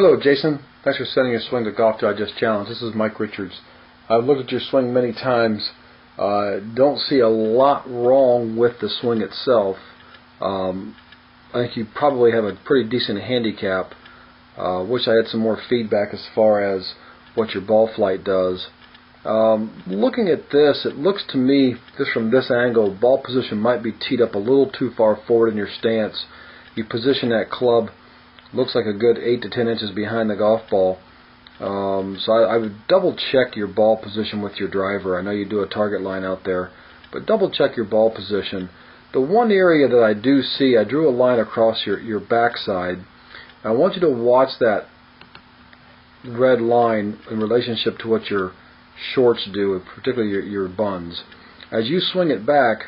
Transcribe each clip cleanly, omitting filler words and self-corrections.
Hello, Jason. Thanks for sending your Swing to Golf Digest challenge. This is Mike Richards. I've looked at your swing many times. Don't see a lot wrong with the swing itself. I think you probably have a pretty decent handicap. Wish I had some more feedback as far as what your ball flight does. Looking at this, it looks to me, just from this angle, ball position might be teed up a little too far forward in your stance. You position that club, looks like a good 8 to 10 inches behind the golf ball. So I would double check your ball position with your driver. I know you do a target line out there, but double check your ball position. The one area that I do see, I drew a line across your backside. I want you to watch that red line in relationship to what your shorts do, particularly your buns. As you swing it back,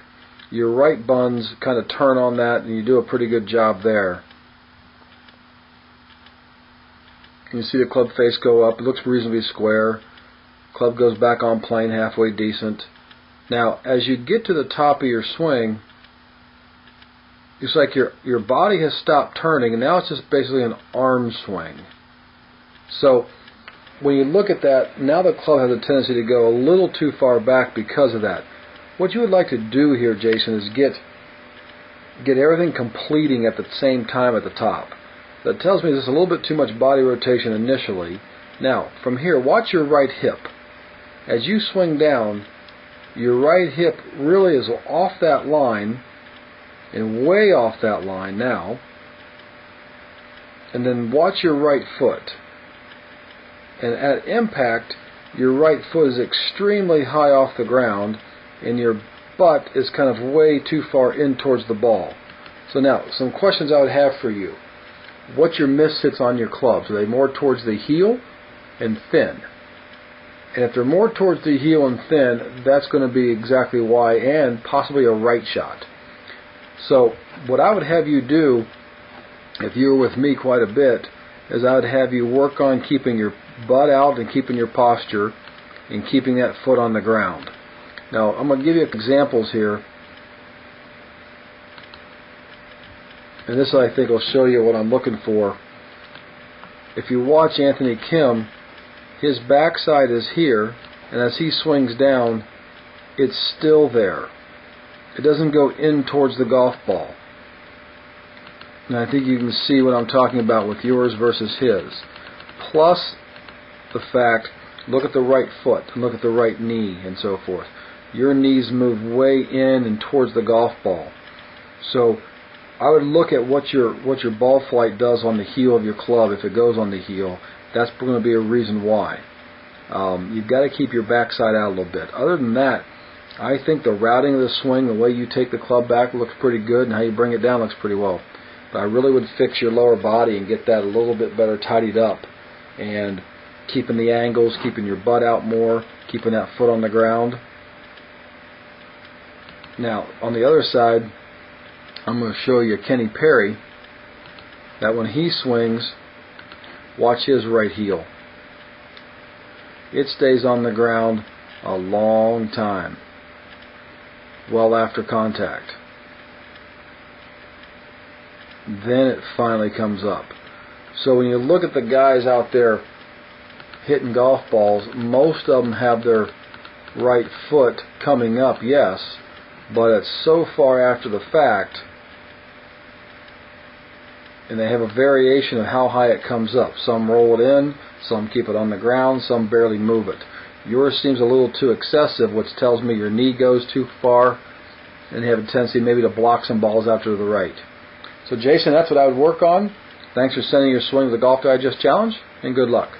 your right buns kind of turn on that, and you do a pretty good job there. You see the club face go up. It looks reasonably square. Club goes back on plane, halfway decent. Now, as you get to the top of your swing, it's like your body has stopped turning, and now it's just basically an arm swing. So when you look at that, now the club has a tendency to go a little too far back because of that. What you would like to do here, Jason, is get everything completing at the same time at the top. That tells me there's a little bit too much body rotation initially. Now, from here, watch your right hip. As you swing down, your right hip really is off that line and way off that line now. And then watch your right foot. And at impact, your right foot is extremely high off the ground and your butt is kind of way too far in towards the ball. So now, some questions I would have for you. What's your mishits on your clubs? Are they more towards the heel and thin? And if they're more towards the heel and thin, that's going to be exactly why, and possibly a right shot. So what I would have you do, if you were with me quite a bit, is I would have you work on keeping your butt out and keeping your posture and keeping that foot on the ground. Now, I'm going to give you examples here. And this, I think, will show you what I'm looking for. If you watch Anthony Kim, his backside is here, and as he swings down, it's still there. It doesn't go in towards the golf ball. And I think you can see what I'm talking about with yours versus his. Plus the fact, look at the right foot, and look at the right knee, and so forth. Your knees move way in and towards the golf ball. So I would look at what your ball flight does on the heel of your club. If it goes on the heel, that's going to be a reason why. You've got to keep your backside out a little bit. Other than that, I think the routing of the swing, the way you take the club back looks pretty good, and how you bring it down looks pretty well. But I really would fix your lower body and get that a little bit better tidied up, and keeping the angles, keeping your butt out more, keeping that foot on the ground. Now, on the other side, I'm going to show you Kenny Perry, that when he swings, watch his right heel. It stays on the ground a long time, well after contact. Then it finally comes up. So when you look at the guys out there hitting golf balls, most of them have their right foot coming up, yes, but it's so far after the fact, and they have a variation of how high it comes up. Some roll it in, some keep it on the ground, some barely move it. Yours seems a little too excessive, which tells me your knee goes too far, and you have a tendency maybe to block some balls out to the right. So Jason, that's what I would work on. Thanks for sending your Swing to the Golf Digest challenge, and good luck.